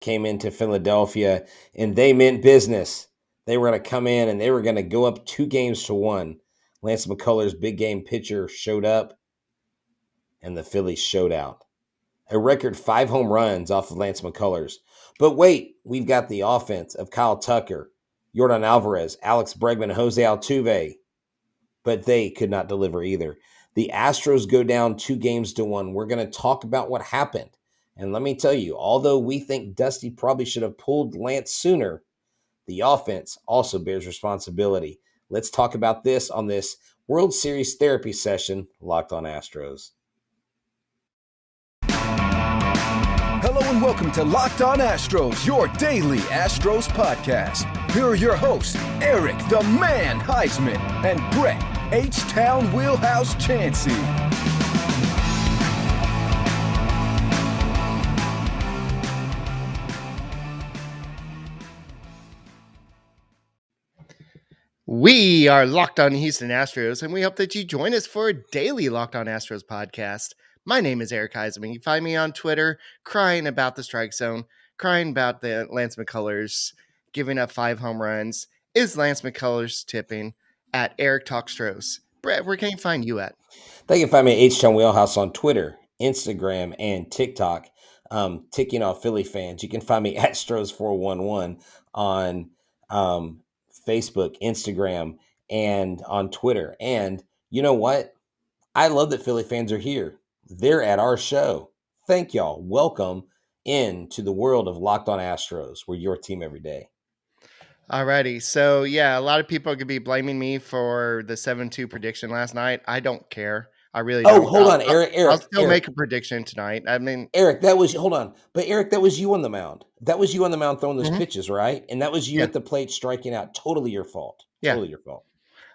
came into Philadelphia, and they meant business. They were going to come in, and they were going to go up 2-1. Lance McCullers, big game pitcher, showed up, and the Phillies showed out. A record 5 home runs off of Lance McCullers. But wait, we've got the offense of Kyle Tucker, Yordan Alvarez, Alex Bregman, Jose Altuve, but they could not deliver either. The Astros go down 2-1. We're going to talk about what happened. And let me tell you, although we think Dusty probably should have pulled Lance sooner, the offense also bears responsibility. Let's talk about this on this World Series therapy session, Locked On Astros. Hello and welcome to Locked On Astros, your daily Astros podcast. Here are your hosts, Eric the Man Huysman and Brett H-Town Wheelhouse Chancey. We are Locked On Houston Astros, and we hope that you join us for a daily Locked On Astros podcast. My name is Eric Huysman. You can find me on Twitter crying about the strike zone, crying about the Lance McCullers giving up 5 home runs. Is Lance McCullers tipping? At Eric Talkstros. Brett, where can you find you at? They can find me at H-Town Wheelhouse on Twitter, Instagram, and TikTok. Ticking off Philly fans. You can find me at Stros411 on Facebook, Instagram, and on Twitter. And you know what? I love that Philly fans are here. They're at our show. Thank y'all. Welcome into the world of Locked On Astros. We're your team every day. Alrighty. So, yeah, a lot of people could be blaming me for the 7-2 prediction last night. I don't care. I really don't. Hold on, Eric. I'll still make a prediction tonight. I mean, Eric, hold on. But Eric, that was you on the mound. That was you on the mound throwing those pitches, right? And that was you at the plate striking out. Totally your fault. Totally your fault.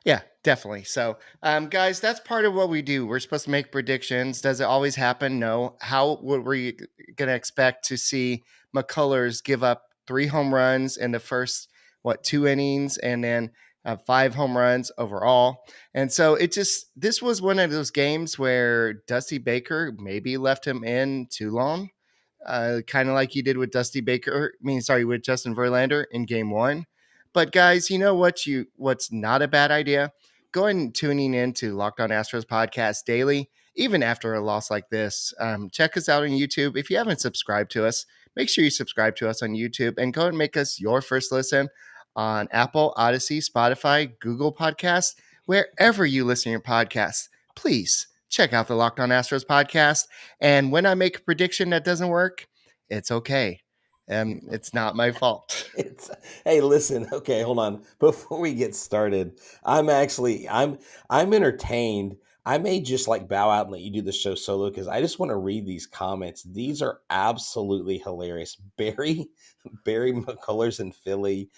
Yeah, definitely. So, guys, that's part of what we do. We're supposed to make predictions. Does it always happen? No. How would we going to expect to see McCullers give up 3 home runs in the first, 2 innings, and then 5 home runs overall? And so this was one of those games where Dusty Baker maybe left him in too long, kind of like he did with with Justin Verlander in game 1. But guys, you know what's not a bad idea? Going and tuning into Locked On Astros podcast daily, even after a loss like this. Check us out on YouTube. If you haven't subscribed to us, make sure you subscribe to us on YouTube and go and make us your first listen on Apple, Odyssey, Spotify, Google Podcasts, wherever you listen to your podcasts. Please check out the Locked On Astros podcast. And when I make a prediction that doesn't work, it's okay. It's not my fault. Hey, listen. Okay, hold on. Before we get started, I'm entertained. I may just bow out and let you do the show solo because I just want to read these comments. These are absolutely hilarious. Barry McCullers in Philly.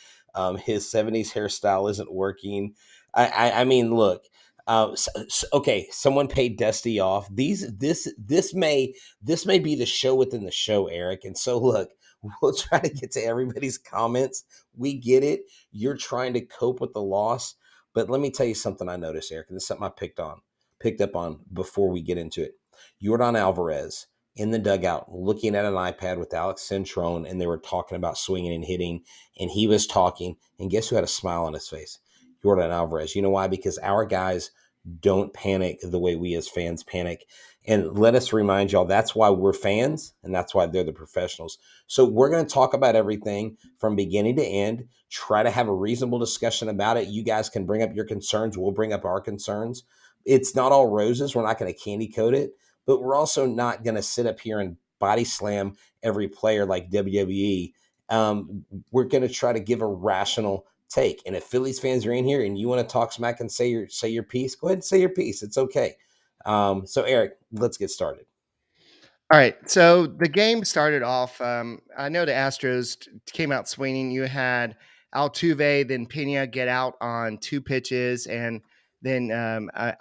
His 70s hairstyle isn't working. I mean, look. Okay, someone paid Dusty off. This may be the show within the show, Eric. And so look. We'll try to get to everybody's comments. We get it. You're trying to cope with the loss. But let me tell you something I noticed, Eric, and this is something I picked up on before we get into it. Yordan Alvarez in the dugout looking at an iPad with Alex Rhone, and they were talking about swinging and hitting, and he was talking, and guess who had a smile on his face? Yordan Alvarez. You know why? Because our guys don't panic the way we as fans panic. And let us remind y'all, that's why we're fans, and that's why they're the professionals. So we're going to talk about everything from beginning to end, try to have a reasonable discussion about it. You guys can bring up your concerns. We'll bring up our concerns. It's not all roses. We're not going to candy coat it, but we're also not going to sit up here and body slam every player like WWE. We're going to try to give a rational take. And if Phillies fans are in here and you want to talk smack and say your piece, go ahead and say your piece. It's okay. So Eric, let's get started. All right. So the game started off. I know the Astros came out swinging. You had Altuve, then Pena get out on 2 pitches, and then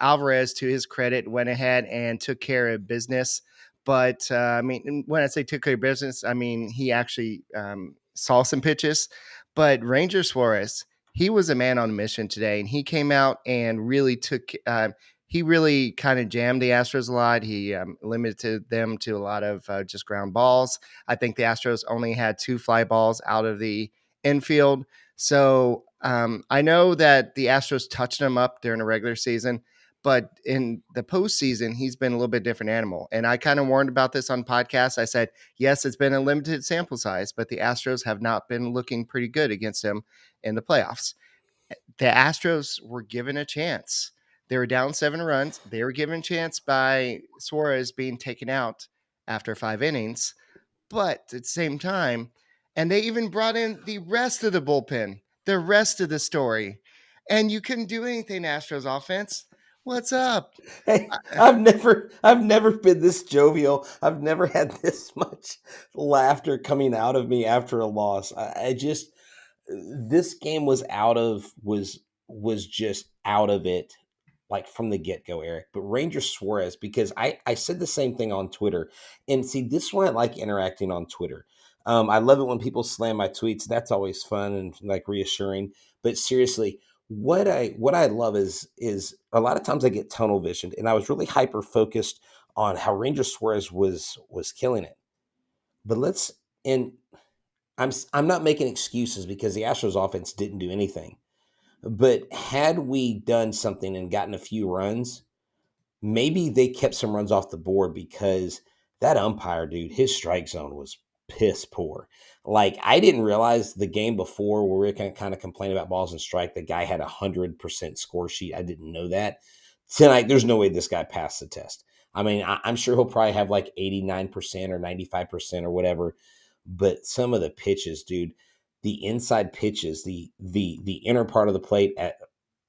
Alvarez, to his credit, went ahead and took care of business. But I mean, when I say took care of business, I mean he actually saw some pitches. But Ranger Suarez, he was a man on a mission today, and he came out and really took he really kind of jammed the Astros a lot. He limited them to a lot of just ground balls. I think the Astros only had 2 fly balls out of the infield. So I know that the Astros touched him up during the regular season, but in the postseason, he's been a little bit different animal. And I kind of warned about this on podcasts. I said, yes, it's been a limited sample size, but the Astros have not been looking pretty good against him in the playoffs. The Astros were given a chance. They were down 7 runs. They were given a chance by Suarez being taken out after 5 innings. But at the same time, and they even brought in the rest of the bullpen, the rest of the story. And you couldn't do anything, Astros offense. What's up? Hey, I've never been this jovial. I've never had this much laughter coming out of me after a loss. I just this game was just out of it, like from the get-go, Eric. But Ranger Suarez, because I said the same thing on Twitter. And see, this is why I like interacting on Twitter. I love it when people slam my tweets. That's always fun and like reassuring. But seriously, what I love is a lot of times I get tunnel visioned, and I was really hyper focused on how Ranger Suarez was killing it. But and I'm not making excuses because the Astros offense didn't do anything. But had we done something and gotten a few runs, maybe they kept some runs off the board because that umpire, dude, his strike zone was piss poor. Like, I didn't realize the game before where we were kind of complaining about balls and strike, the guy had 100% score sheet. I didn't know that. Tonight, there's no way this guy passed the test. I mean, I'm sure he'll probably have like 89% or 95% or whatever. But some of the pitches, dude, the inside pitches, the inner part of the plate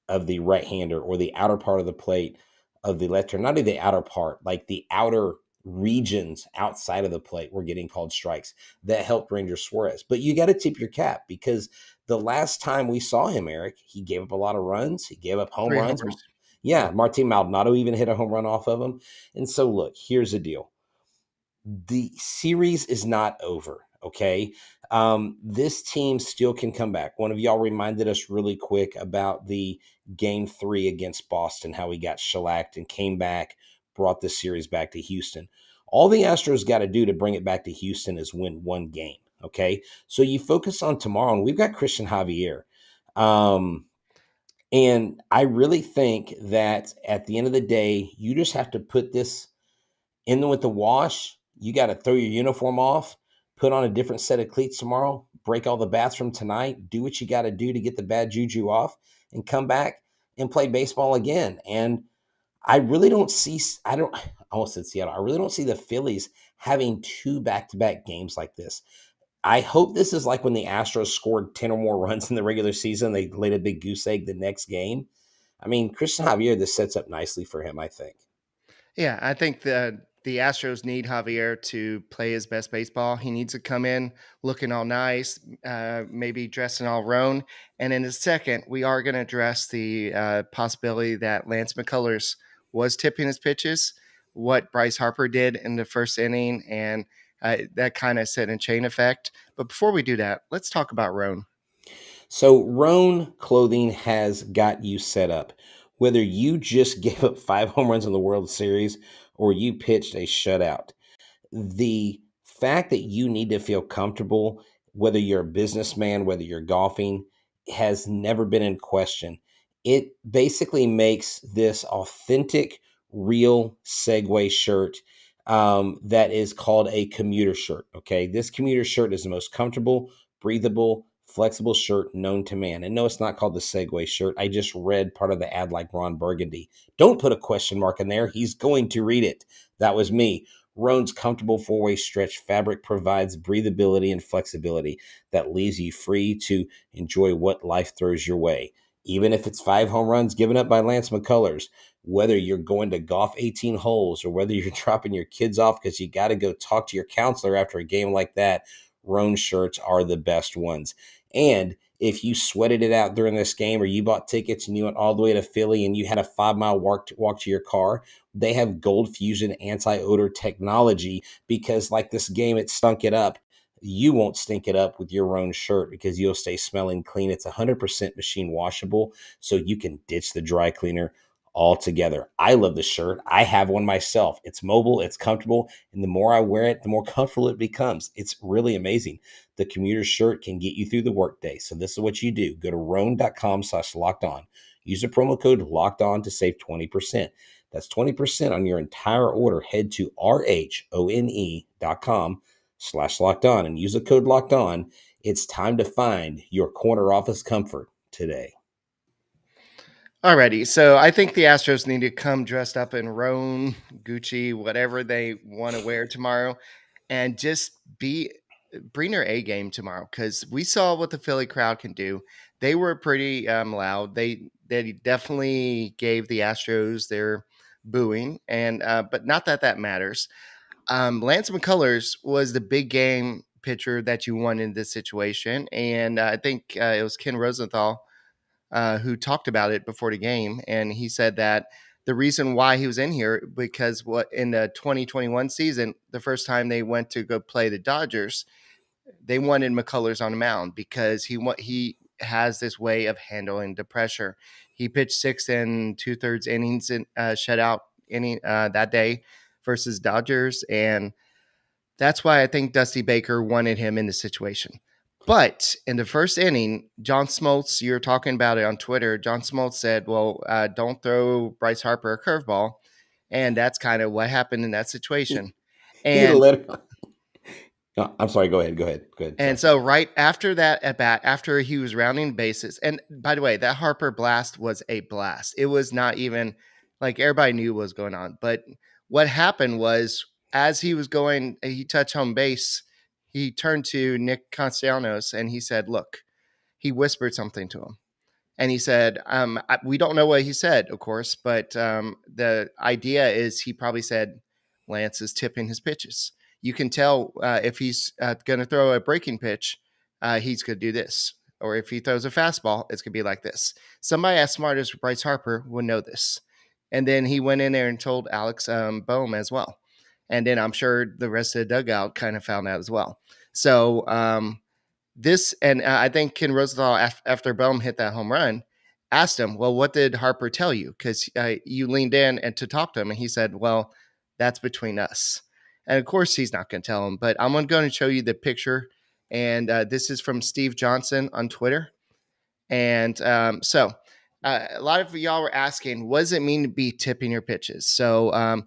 of the right hander or the outer part of the plate of the left hander, not even the outer part, like the outer regions outside of the plate were getting called strikes. That helped Ranger Suarez. But you got to tip your cap because the last time we saw him, Eric, he gave up a lot of runs. He gave up home 3 runs. homers. Yeah, Martin Maldonado even hit a home run off of him. And so, look, here's the deal. The series is not over, okay? This team still can come back. One of y'all reminded us really quick about the game 3 against Boston, how he got shellacked and came back, brought the series back to Houston. All the Astros got to do to bring it back to Houston is win one game, okay? So you focus on tomorrow, and we've got Christian Javier. And I really think that at the end of the day, you just have to put this in with the wash. You got to throw your uniform off, put on a different set of cleats tomorrow, break all the bats from tonight, do what you got to do to get the bad juju off, and come back and play baseball again. And I really don't see, I almost said Seattle, I really don't see the Phillies having 2 back-to-back games like this. I hope this is like when the Astros scored 10 or more runs in the regular season. They laid a big goose egg the next game. I mean, Christian Javier, this sets up nicely for him, I think. Yeah, I think the Astros need Javier to play his best baseball. He needs to come in looking all nice, maybe dressing all Rhone. And in a second, we are going to address the possibility that Lance McCullers was tipping his pitches, what Bryce Harper did in the first inning, and that kind of set a chain effect. But before we do that, let's talk about Rhone. So Rhone Clothing has got you set up. Whether you just gave up 5 home runs in the World Series or you pitched a shutout, the fact that you need to feel comfortable, whether you're a businessman, whether you're golfing, has never been in question. It basically makes this authentic, real Segway shirt that is called a commuter shirt. Okay. This commuter shirt is the most comfortable, breathable, flexible shirt known to man. And no, it's not called the Segway shirt. I just read part of the ad like Ron Burgundy. Don't put a question mark in there. He's going to read it. That was me. Rhone's comfortable 4-way stretch fabric provides breathability and flexibility that leaves you free to enjoy what life throws your way. Even if it's 5 home runs given up by Lance McCullers, whether you're going to golf 18 holes or whether you're dropping your kids off because you got to go talk to your counselor after a game like that, Rhone shirts are the best ones. And if you sweated it out during this game or you bought tickets and you went all the way to Philly and you had a 5-mile walk to your car, they have Gold Fusion anti-odor technology because like this game, it stunk it up. You won't stink it up with your Rhone shirt because you'll stay smelling clean. It's 100% machine washable, so you can ditch the dry cleaner all together. I love the shirt. I have one myself. It's mobile, it's comfortable, and the more I wear it, the more comfortable it becomes. It's really amazing. The commuter shirt can get you through the workday. So this is what you do. Go to Rhone.com/locked on. Use the promo code locked on to save 20%. That's 20% on your entire order. Head to RHONE.com/locked on and use the code locked on. It's time to find your corner office comfort today. Alrighty, so I think the Astros need to come dressed up in Rhone, Gucci, whatever they want to wear tomorrow, and just bring their A game tomorrow, because we saw what the Philly crowd can do. They were pretty loud. They definitely gave the Astros their booing, and but not that that matters. Lance McCullers was the big game pitcher that you won in this situation, and I think it was Ken Rosenthal who talked about it before the game, and he said that the reason why he was in here, because what in the 2021 season, the first time they went to go play the Dodgers, they wanted McCullers on the mound because he has this way of handling the pressure. He pitched 6 2/3 innings in shutout inning that day versus Dodgers, and that's why I think Dusty Baker wanted him in the situation. But in the first inning, John Smoltz, you're talking about it on Twitter. John Smoltz said, well, don't throw Bryce Harper a curveball. And that's kind of what happened in that situation. He had a And letter. No, I'm sorry. Go ahead. and Sorry. so right after that at bat, after he was rounding bases, and by the way, that Harper blast was a blast. It was not even like everybody knew what was going on. But what happened was as he was going, he touched home base, he turned to Nick Castellanos and he said, look, he whispered something to him. And he said, we don't know what he said, of course, but the idea is he probably said Lance is tipping his pitches. You can tell if he's going to throw a breaking pitch, he's going to do this. Or if he throws a fastball, it's going to be like this. Somebody as smart as Bryce Harper would know this. And then he went in there and told Alex Boehm as well. And then I'm sure the rest of the dugout kind of found out as well. So this, and I think Ken Rosenthal, after Boehm hit that home run, asked him, well, what did Harper tell you? Because you leaned in and to talk to him, and he said, well, that's between us. And of course, he's not going to tell him, but I'm going to show you the picture. And this is from Steve Johnson on Twitter. And so a lot of y'all were asking, what does it mean to be tipping your pitches? So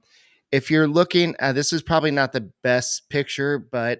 if you're looking, this is probably not the best picture, but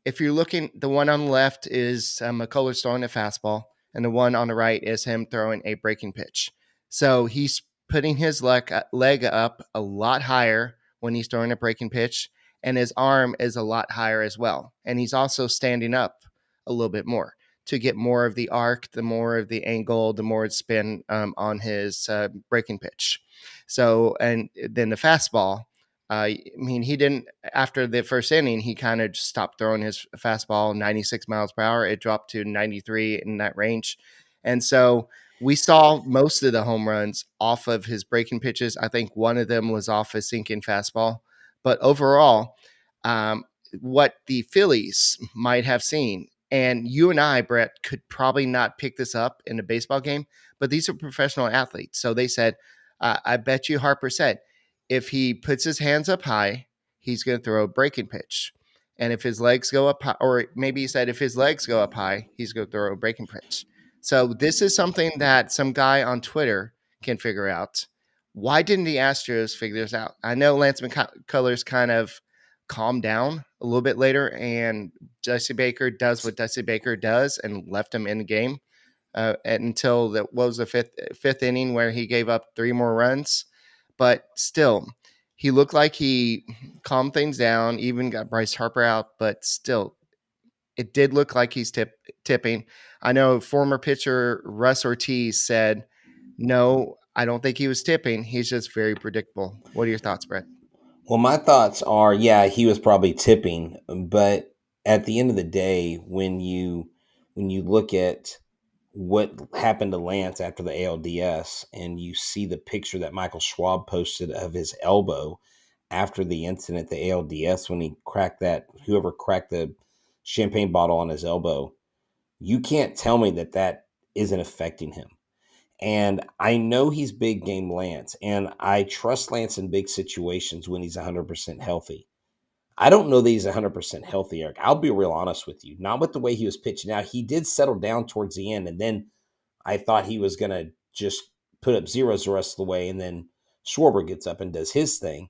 if you're looking, the one on the left is McCullers throwing a fastball, and the one on the right is him throwing a breaking pitch. So he's putting his leg up a lot higher when he's throwing a breaking pitch, and his arm is a lot higher as well. And he's also standing up a little bit more to get more of the arc, the more of the angle, the more spin on his breaking pitch. So, and then the fastball, I mean, he didn't, after the first inning, he kind of just stopped throwing his fastball 96 miles per hour. It dropped to 93 in that range. And so we saw most of the home runs off of his breaking pitches. I think one of them was off a sinking fastball. But overall, what the Phillies might have seen, and you and I, Brett, could probably not pick this up in a baseball game, but these are professional athletes. So they said, I bet you Harper said, if he puts his hands up high, he's going to throw a breaking pitch. And if his legs go up high, or maybe he said if his legs go up high, he's going to throw a breaking pitch. So this is something that some guy on Twitter can figure out. Why didn't the Astros figure this out? I know Lance McCullers kind of calmed down a little bit later, and Dusty Baker does what Dusty Baker does and left him in the game until what was the fifth inning where he gave up 3 more runs. But still, he looked like he calmed things down, even got Bryce Harper out, but still, it did look like he's tipping. I know former pitcher Russ Ortiz said, no, I don't think he was tipping. He's just very predictable. What are your thoughts, Brett? Well, my thoughts are, yeah, he was probably tipping, but at the end of the day, when you look at what happened to Lance after the ALDS, and you see the picture that Michael Schwab posted of his elbow after the incident, the ALDS, when he whoever cracked the champagne bottle on his elbow, you can't tell me that isn't affecting him. And I know he's big game Lance, and I trust Lance in big situations when he's 100% healthy. I don't know that he's 100% healthy, Eric. I'll be real honest with you. Not with the way he was pitching out. He did settle down towards the end, and then I thought he was going to just put up zeros the rest of the way, and then Schwarber gets up and does his thing.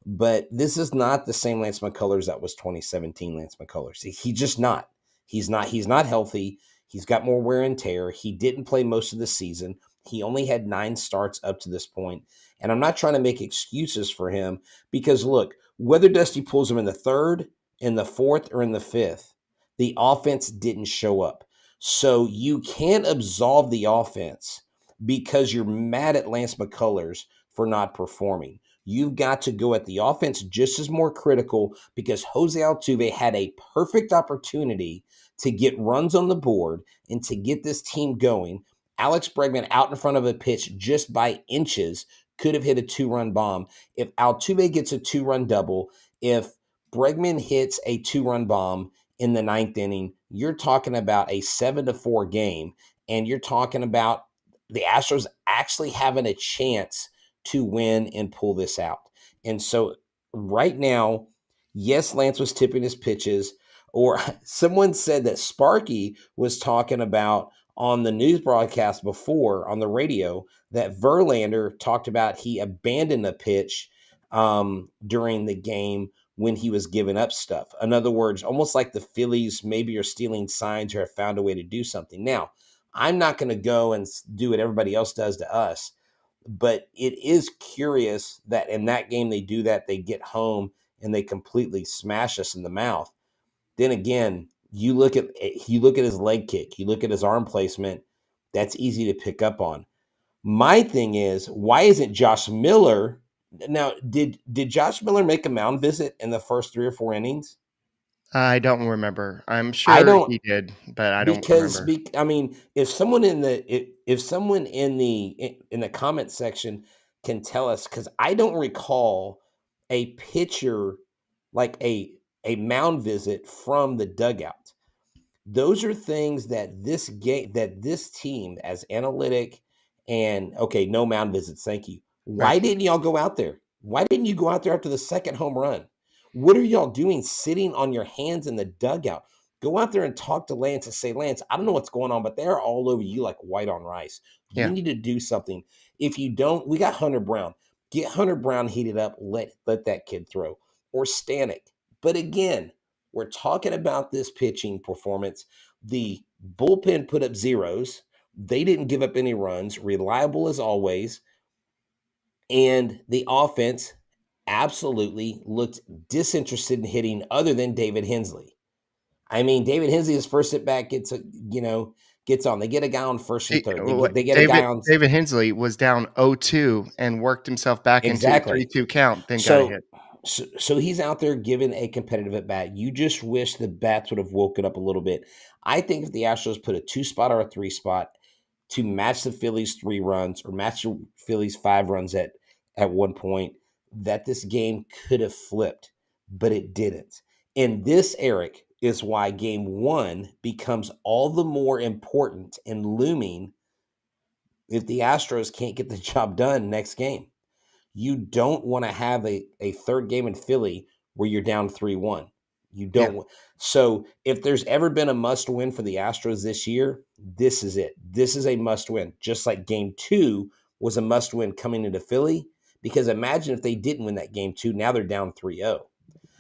But this is not the same Lance McCullers that was 2017 Lance McCullers. He just not. He's not healthy. He's got more wear and tear. He didn't play most of the season. He only had 9 starts up to this point. And I'm not trying to make excuses for him because, look, whether Dusty pulls him in the 3rd, in the 4th, or in the 5th, the offense didn't show up. So you can't absolve the offense because you're mad at Lance McCullers for not performing. You've got to go at the offense just as more critical because Jose Altuve had a perfect opportunity to get runs on the board and to get this team going. Alex Bregman out in front of a pitch just by inches could have hit a 2-run bomb. If Altuve gets a 2-run double, if Bregman hits a 2-run bomb in the 9th inning, you're talking about a 7-4 game, and you're talking about the Astros actually having a chance to win and pull this out. And so right now, yes, Lance was tipping his pitches, or someone said that Sparky was talking about on the news broadcast before on the radio that Verlander talked about he abandoned a pitch during the game when he was giving up stuff. In other words, almost like the Phillies maybe are stealing signs or have found a way to do something. Now, I'm not going to go and do what everybody else does to us, but it is curious that in that game they do that. They get home and they completely smash us in the mouth. Then again, you look at his leg kick, you look at his arm placement. That's easy to pick up on. My thing is, why isn't Josh Miller? Now, did Josh Miller make a mound visit in the first 3 or 4 innings? I don't remember. I'm I sure don't he did, but I don't because remember. I mean, if someone if someone in the comment section can tell us, because I don't recall a pitcher like a mound visit from the dugout. Those are things that this team as analytic and okay, no mound visits. Thank you. Right. Why didn't y'all go out there? Why didn't you go out there after the second home run? What are y'all doing sitting on your hands in the dugout? Go out there and talk to Lance and say, Lance, I don't know what's going on, but they're all over you like white on rice. You Yeah. need to do something. If you don't, we got Hunter Brown. Get Hunter Brown heated up. Let that kid throw. Or Stanek. But again, we're talking about this pitching performance. The bullpen put up zeros. They didn't give up any runs, reliable as always. And the offense absolutely looked disinterested in hitting other than David Hensley. I mean, David Hensley, his first at bat gets on. They get a guy on first and third. They get a guy on David Hensley was down 0-2 and worked himself back into a exactly. 3-2 count, then got a So hit. So he's out there giving a competitive at bat. You just wish the bats would have woken up a little bit. I think if the Astros put a 2 spot or a 3 spot to match the Phillies 3 runs or match the Phillies 5 runs at one point, that this game could have flipped, but it didn't. And this, Eric, is why game 1 becomes all the more important and looming if the Astros can't get the job done next game. You don't want to have a third game in Philly where you're down 3-1. You Yeah. don't. So if there's ever been a must win for the Astros this year, this is it. This is a must win. Just like game 2 was a must win coming into Philly, because imagine if they didn't win that game 2, now they're down 3-0.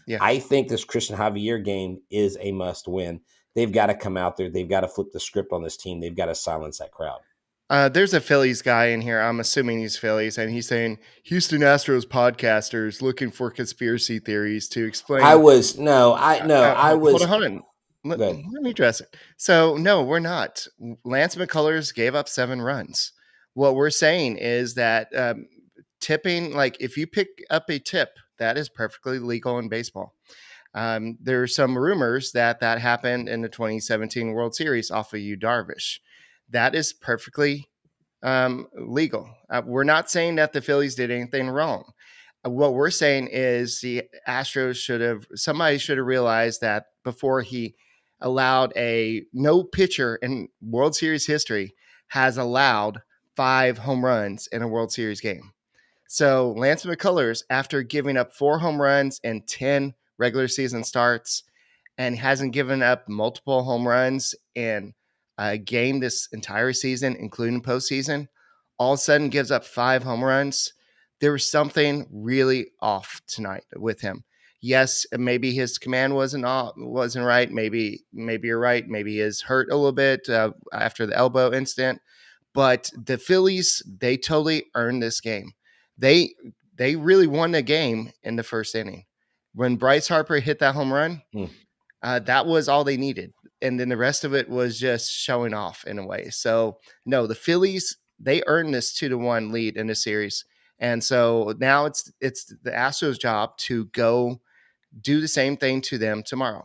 Yeah. I think this Christian Javier game is a must win. They've got to come out there. They've got to flip the script on this team. They've got to silence that crowd. There's a Phillies guy in here. I'm assuming he's Phillies, and he's saying Houston Astros podcasters looking for conspiracy theories to explain. I was. Hold on. Let Good. me address it. So, no, we're not. Lance McCullers gave up 7 runs. What we're saying is that tipping, like if you pick up a tip, that is perfectly legal in baseball. There are some rumors that happened in the 2017 World Series off of Yu Darvish. That is perfectly legal. We're not saying that the Phillies did anything wrong. What we're saying is the Astros somebody should have realized that before he allowed no pitcher in World Series history has allowed 5 home runs in a World Series game. So Lance McCullers, after giving up 4 home runs and 10 regular season starts, and hasn't given up multiple home runs in a game this entire season, including postseason, all of a sudden gives up 5 home runs. There was something really off tonight with him. Yes, maybe his command wasn't right. Maybe you're right. Maybe he is hurt a little bit after the elbow incident. But the Phillies, they totally earned this game. They really won the game in the first inning. When Bryce Harper hit that home run, that was all they needed. And then the rest of it was just showing off in a way. So, no, the Phillies, they earned this 2-1 lead in the series. And so now it's the Astros' job to go do the same thing to them tomorrow.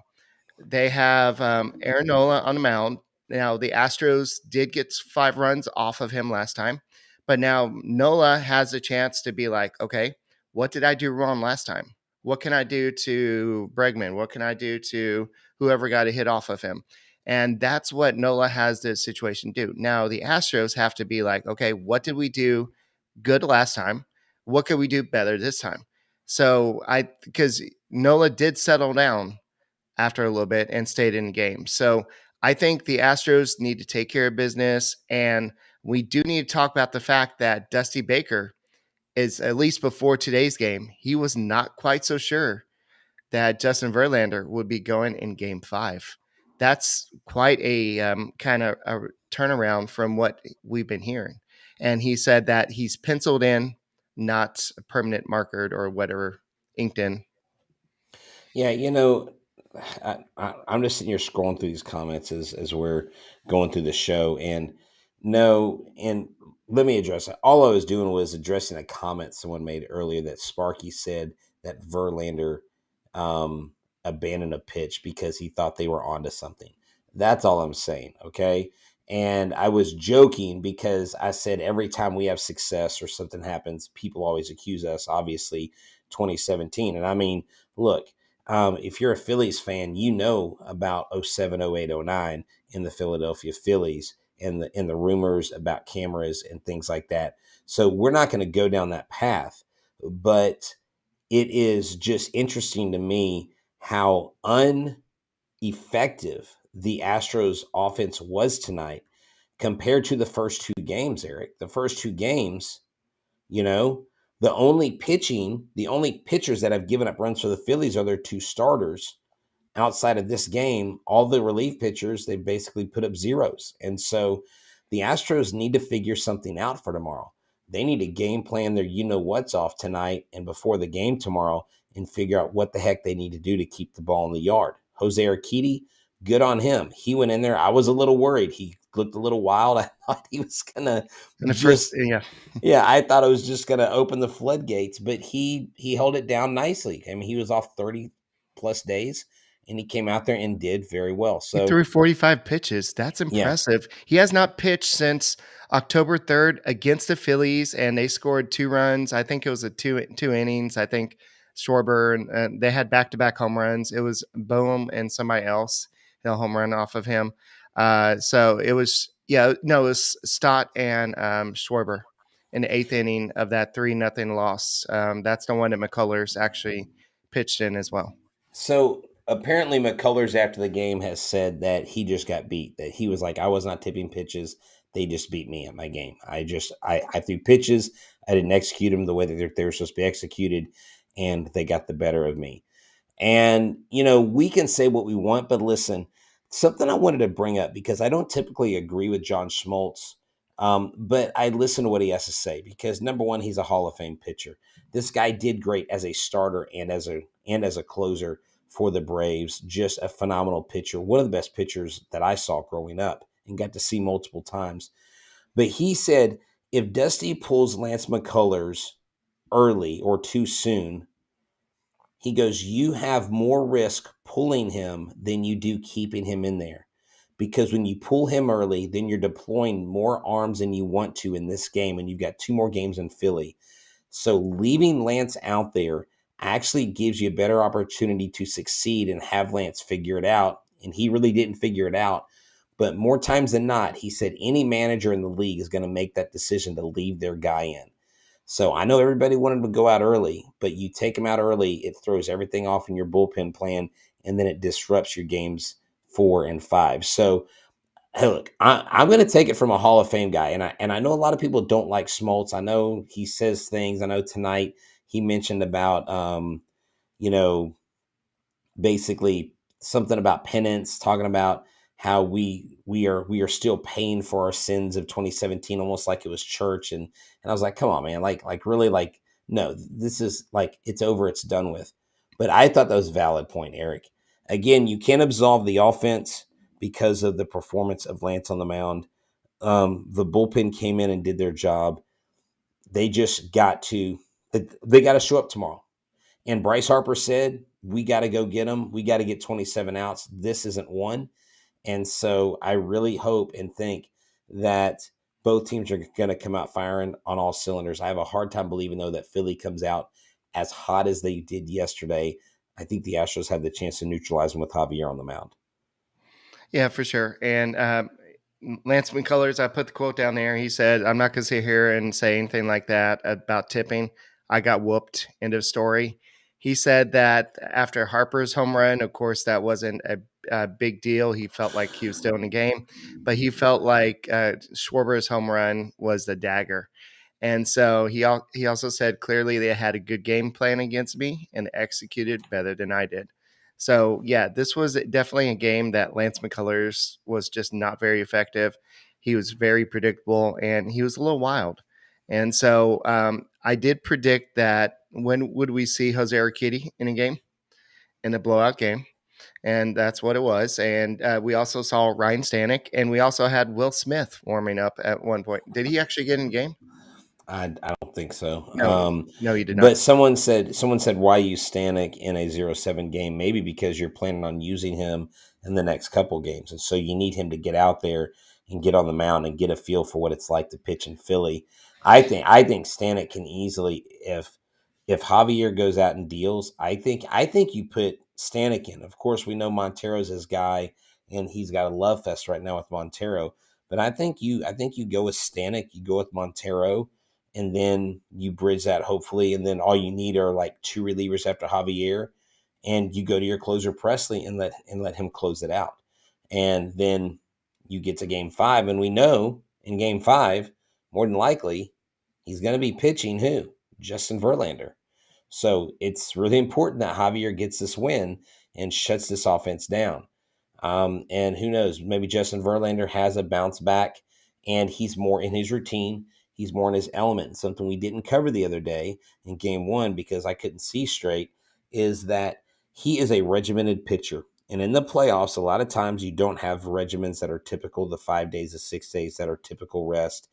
They have Aaron Nola on the mound. Now, the Astros did get 5 runs off of him last time, but now Nola has a chance to be like, okay, what did I do wrong last time? What can I do to Bregman? What can I do to whoever got a hit off of him? And that's what Nola has this situation do. Now, the Astros have to be like, okay, what did we do good last time? What can we do better this time? So because Nola did settle down after a little bit and stayed in the game. So I think the Astros need to take care of business. And we do need to talk about the fact that Dusty Baker is, at least before today's game, he was not quite so sure that Justin Verlander would be going in game 5. That's quite a kind of a turnaround from what we've been hearing. And he said that he's penciled in, not permanent markered or whatever, inked in. Yeah, I'm just sitting here scrolling through these comments as we're going through the show, and let me address it. All I was doing was addressing a comment someone made earlier that Sparky said that Verlander abandoned a pitch because he thought they were onto something. That's all I'm saying, okay? And I was joking because I said every time we have success or something happens, people always accuse us, obviously, 2017. And I mean, look, if you're a Phillies fan, you know about 07, 08, 09 in the Philadelphia Phillies and the rumors about cameras and things like that. So we're not going to go down that path, but it is just interesting to me how ineffective the Astros offense was tonight compared to the first 2 games, Eric. The first 2 games, the only pitchers that have given up runs for the Phillies are their 2 starters. Outside of this game, all the relief pitchers, they basically put up zeros. And so the Astros need to figure something out for tomorrow. They need to game plan their what's off tonight and before the game tomorrow and figure out what the heck they need to do to keep the ball in the yard. Jose Urquidy, good on him. He went in there. I was a little worried. He looked a little wild. I thought he was going to yeah, I thought it was just going to open the floodgates, but he held it down nicely. I mean, he was off 30 plus days and he came out there and did very well. So he threw 45 pitches. That's impressive. Yeah. He has not pitched since October 3rd against the Phillies, and they scored 2 runs. I think it was a two innings. I think Schwarber, and they had back-to-back home runs. It was Boehm and somebody else hit a home run off of him. So it was, it was Stott and Schwarber in the 8th inning of that 3-0 loss. That's the one that McCullers actually pitched in as well. So apparently McCullers after the game has said that he just got beat, that he was like, I was not tipping pitches. They just beat me at my game. I threw pitches. I didn't execute them the way that they were supposed to be executed, and they got the better of me. And, we can say what we want, but listen, something I wanted to bring up because I don't typically agree with John Schmaltz, but I listen to what he has to say because, number one, he's a Hall of Fame pitcher. This guy did great as a starter and as a closer for the Braves. Just a phenomenal pitcher, one of the best pitchers that I saw growing up and got to see multiple times. But he said if Dusty pulls Lance McCullers early or too soon, he goes, you have more risk pulling him than you do keeping him in there. Because when you pull him early, then you're deploying more arms than you want to in this game, and you've got 2 more games in Philly. So leaving Lance out there actually gives you a better opportunity to succeed and have Lance figure it out. And he really didn't figure it out. But more times than not, he said any manager in the league is going to make that decision to leave their guy in. So I know everybody wanted to go out early, but you take him out early, it throws everything off in your bullpen plan, and then it disrupts your games 4 and 5. So hey, look, I'm going to take it from a Hall of Fame guy, and I know a lot of people don't like Smoltz. I know he says things. I know tonight he mentioned about you know, basically something about penance, talking about how we are still paying for our sins of 2017, almost like it was church. And I was like, come on, man, like really, like, no, this is like, it's over, it's done with. But I thought that was a valid point, Eric. Again, you can't absolve the offense because of the performance of Lance on the mound. The bullpen came in and did their job. They just they got to show up tomorrow. And Bryce Harper said, we got to go get them. We got to get 27 outs. This isn't one. And so I really hope and think that both teams are going to come out firing on all cylinders. I have a hard time believing, though, that Philly comes out as hot as they did yesterday. I think the Astros have the chance to neutralize them with Javier on the mound. Yeah, for sure. And Lance McCullers, I put the quote down there. He said, I'm not going to sit here and say anything like that about tipping. I got whooped. End of story. He said that after Harper's home run, of course, that wasn't a big deal. He felt like he was still in the game, but he felt like Schwarber's home run was the dagger. And so he also said clearly they had a good game plan against me and executed better than I did. So yeah, this was definitely a game that Lance McCullers was just not very effective. He was very predictable and he was a little wild. And so I did predict that when would we see Jose Urquidy in a game, in a blowout game? And that's what it was. And we also saw Ryan Stanek, and we also had Will Smith warming up at one point. Did he actually get in the game? I don't think so. No, he did not. But someone said why use Stanek in a 0-7 game? Maybe because you're planning on using him in the next couple games, and so you need him to get out there and get on the mound and get a feel for what it's like to pitch in Philly. I think Stanek can easily, if Javier goes out and deals, I think you put Stanek in. Of course, we know Montero's his guy, and he's got a love fest right now with Montero. But I think you go with Stanek, you go with Montero, and then you bridge that hopefully, and then all you need are like 2 relievers after Javier, and you go to your closer Presley and let him close it out, and then you get to Game 5, and we know in Game 5 more than likely he's going to be pitching who? Justin Verlander. So it's really important that Javier gets this win and shuts this offense down. And who knows, maybe Justin Verlander has a bounce back and he's more in his routine. He's more in his element. Something we didn't cover the other day in Game 1 because I couldn't see straight is that he is a regimented pitcher. And in the playoffs, a lot of times you don't have regimens that are typical, the 5 days, the 6 days that are typical rest.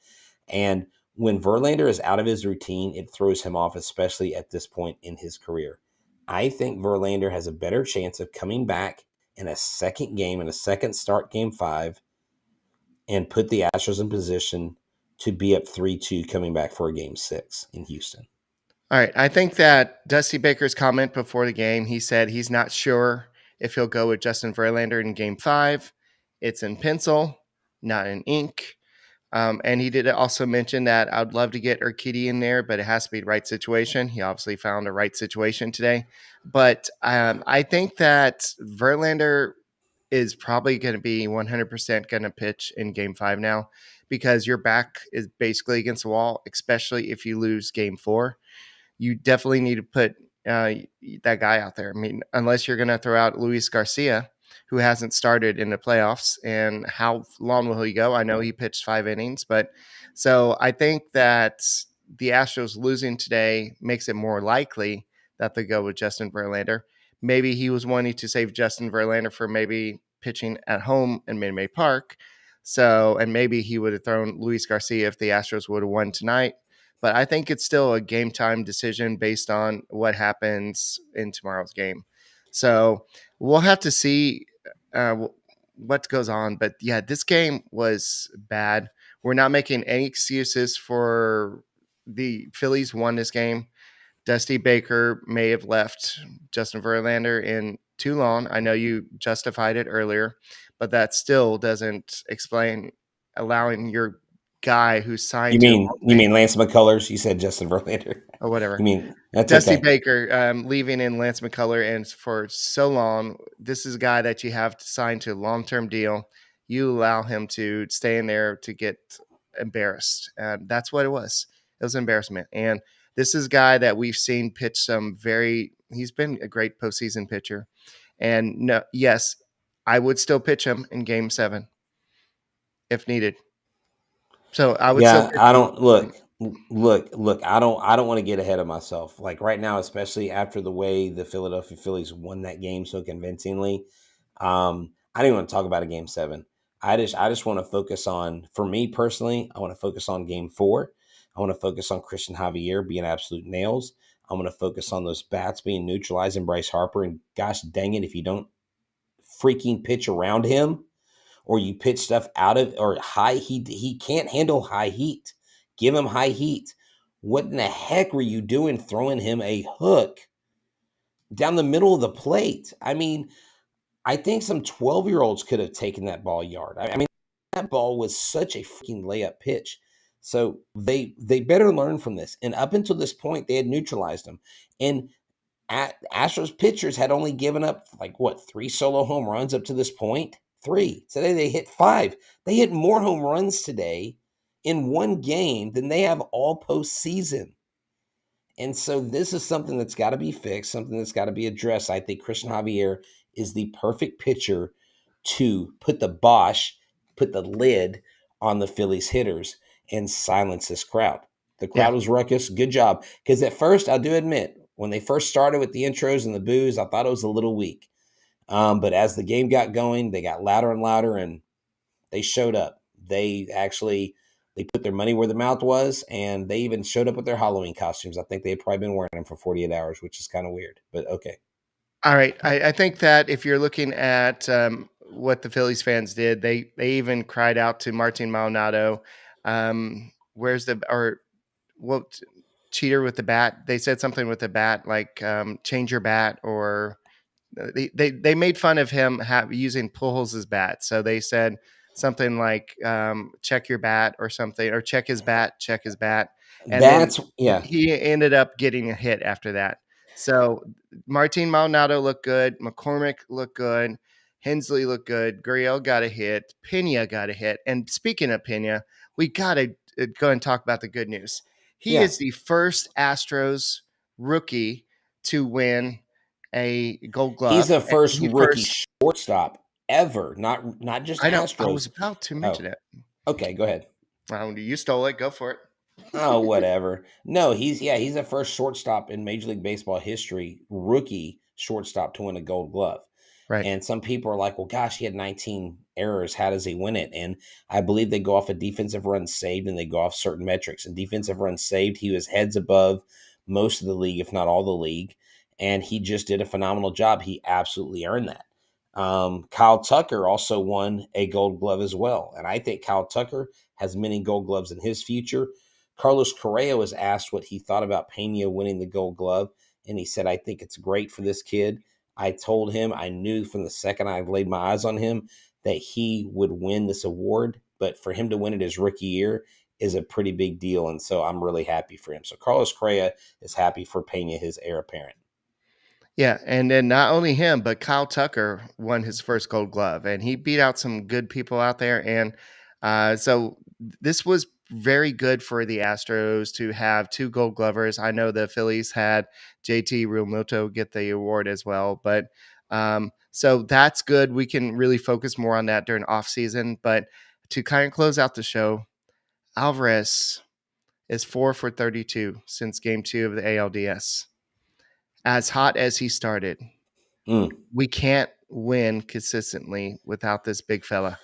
And when Verlander is out of his routine, it throws him off, especially at this point in his career. I think Verlander has a better chance of coming back in a second game, in a second start, Game 5, and put the Astros in position to be up 3-2 coming back for a Game 6 in Houston. All right. I think that Dusty Baker's comment before the game, he said he's not sure if he'll go with Justin Verlander in Game 5. It's in pencil, not in ink. And he did also mention that I'd love to get Urquidy in there, but it has to be the right situation. He obviously found a right situation today. But I think that Verlander is probably going to be 100% going to pitch in Game 5 now because your back is basically against the wall, especially if you lose Game 4. You definitely need to put that guy out there. I mean, unless you're going to throw out Luis Garcia, who hasn't started in the playoffs, and how long will he go? I know he pitched 5 innings, but so I think that the Astros losing today makes it more likely that they go with Justin Verlander. Maybe he was wanting to save Justin Verlander for maybe pitching at home in Minute Maid Park. So, and maybe he would have thrown Luis Garcia if the Astros would have won tonight. But I think it's still a game time decision based on what happens in tomorrow's game. So we'll have to see what goes on. But yeah, this game was bad. We're not making any excuses for the Phillies won this game. Dusty Baker may have left Justin Verlander in too long. I know you justified it earlier, but that still doesn't explain allowing your guy who's You signed to mean you mean Lance McCullers? You said Justin Verlander. or whatever. You mean that's Dusty okay. Baker leaving in Lance McCullers, and for so long, this is a guy that you have to sign to a long-term deal. You allow him to stay in there to get embarrassed, and that's what it was. It was embarrassment. And this is a guy that we've seen pitch some very. He's been a great postseason pitcher, and no, yes, I would still pitch him in Game 7 if needed. So I would still Yeah, pitch I him. don't look. I don't want to get ahead of myself. Like right now, especially after the way the Philadelphia Phillies won that game so convincingly. I don't even want to talk about a Game 7. I just want to focus on, for me personally, I want to focus on Game 4. I want to focus on Christian Javier being absolute nails. I'm going to focus on those bats being neutralized and Bryce Harper. And gosh dang it, if you don't freaking pitch around him, or you pitch stuff out of, or high heat, he can't handle high heat. Give him high heat. What in the heck were you doing throwing him a hook down the middle of the plate? I mean, I think some 12-year-olds could have taken that ball yard. I mean, that ball was such a freaking layup pitch. So they better learn from this. And up until this point, they had neutralized him. And Astros pitchers had only given up 3 solo home runs up to this point. 3. Today they hit 5. They hit more home runs today in one game than they have all postseason. And so this is something that's got to be fixed, something that's got to be addressed. I think Christian Javier is the perfect pitcher to put the lid on the Phillies hitters and silence this crowd. The Yeah. crowd was ruckus. Good job. Because at first, I do admit, when they first started with the intros and the boos, I thought it was a little weak. But as the game got going, they got louder and louder, and they showed up. They put their money where their mouth was, and they even showed up with their Halloween costumes. I think they had probably been wearing them for 48 hours, which is kind of weird, but okay. All right. I think that if you're looking at what the Phillies fans did, they even cried out to Martin Maldonado. Where's the or what cheater with the bat? They said something with the bat like change your bat, or they made fun of him using Pujols' bat. So they said something like check your bat or something, or check his bat, and then Yeah. he ended up getting a hit after that. So Martin Maldonado looked good, McCormick looked good, Hensley looked good, Gurriel got a hit, Pena got a hit. And speaking of Pena, we got to go and talk about the good news. He Yeah. is the first Astros rookie to win a Gold Glove. He's the first He rookie shortstop ever, not just I know. Astros. I was about to mention it. Okay, go ahead. You stole it. Go for it. Oh, whatever. No, he's the first shortstop in Major League Baseball history, rookie shortstop to win a Gold Glove. Right. And some people are like, well, gosh, he had 19 errors. How does he win it? And I believe they go off a defensive runs saved, and they go off certain metrics. And defensive runs saved, he was heads above most of the league, if not all the league. And he just did a phenomenal job. He absolutely earned that. Kyle Tucker also won a Gold Glove as well. And I think Kyle Tucker has many Gold Gloves in his future. Carlos Correa was asked what he thought about Pena winning the Gold Glove, and he said, I think it's great for this kid. I told him I knew from the second I laid my eyes on him that he would win this award, but for him to win it his rookie year is a pretty big deal, and so I'm really happy for him. So Carlos Correa is happy for Pena, his heir apparent. Yeah, and then not only him, but Kyle Tucker won his first Gold Glove, and he beat out some good people out there. And so this was very good for the Astros to have 2 Gold Glovers. I know the Phillies had JT Realmuto get the award as well, but so that's good. We can really focus more on that during off season. But to kind of close out the show, Alvarez is 4 for 32 since Game 2 of the ALDS. As hot as he started, we can't win consistently without this big fella.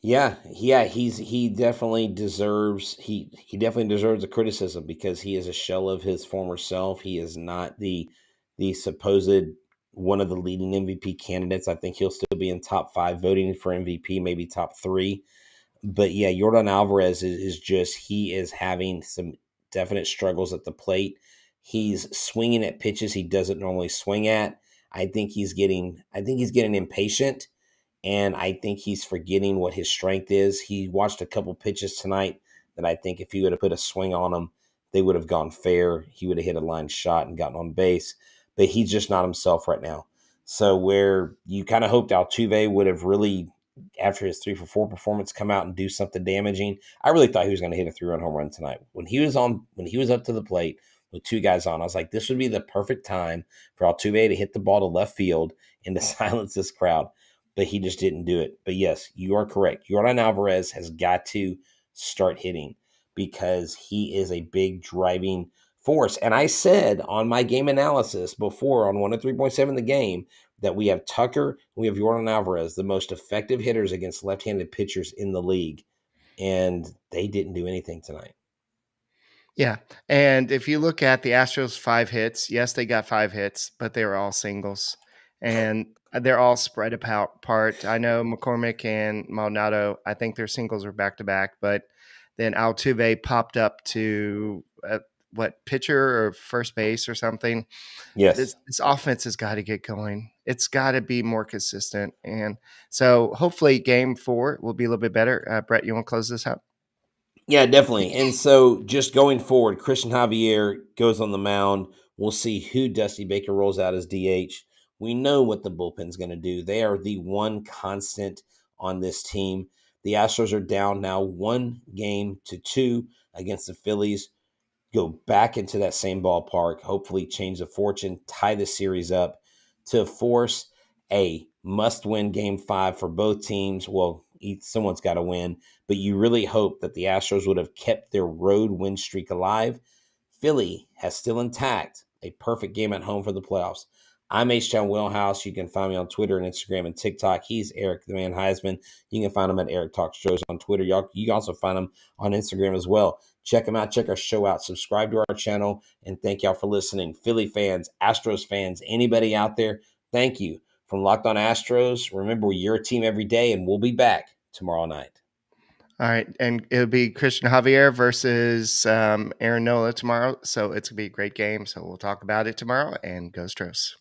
Yeah, he definitely deserves a criticism because he is a shell of his former self. He is not the supposed one of the leading MVP candidates. I think he'll still be in top 5 voting for MVP, maybe top 3. But yeah, Yordan Alvarez he is having some definite struggles at the plate. He's swinging at pitches he doesn't normally swing at. I think he's getting impatient. And I think he's forgetting what his strength is. He watched a couple pitches tonight that I think if he would have put a swing on them, they would have gone fair. He would have hit a line shot and gotten on base. But he's just not himself right now. So where you kind of hoped Altuve would have really, after his 3-for-4 performance, come out and do something damaging. I really thought he was going to hit a 3-run home run tonight. When he was up to the plate with two guys on, I was like, this would be the perfect time for Altuve to hit the ball to left field and to silence this crowd. But he just didn't do it. But yes, you are correct. Yordan Alvarez has got to start hitting because he is a big driving force. And I said on my game analysis before on 103.7 The Game that we have Tucker, we have Yordan Alvarez, the most effective hitters against left-handed pitchers in the league. And they didn't do anything tonight. Yeah. And if you look at the Astros 5 hits, yes, they got 5 hits, but they were all singles. And they're all spread apart. I know McCormick and Maldonado, I think their singles were back-to-back, but then Altuve popped up to pitcher or first base or something. Yes. This offense has got to get going. It's got to be more consistent. And so hopefully game 4 will be a little bit better. Brett, you want to close this up? Yeah, definitely. And so just going forward, Christian Javier goes on the mound. We'll see who Dusty Baker rolls out as DH. We know what the bullpen's going to do. They are the one constant on this team. The Astros are down now 1-2 against the Phillies. Go back into that same ballpark, hopefully change the fortune, tie the series up to force a must-win Game 5 for both teams. Well, someone's got to win, but you really hope that the Astros would have kept their road win streak alive. Philly has still intact a perfect game at home for the playoffs. I'm H-Town Wheelhouse. You can find me on Twitter and Instagram and TikTok. He's Eric the Man Huysman. You can find him at Eric Talks Shows on Twitter. You can also find him on Instagram as well. Check him out. Check our show out. Subscribe to our channel. And thank y'all for listening. Philly fans, Astros fans, anybody out there, thank you. From Locked On Astros, remember, you're a team every day, and we'll be back tomorrow night. All right. And it'll be Christian Javier versus Aaron Nola tomorrow. So it's going to be a great game. So we'll talk about it tomorrow, and go Astros.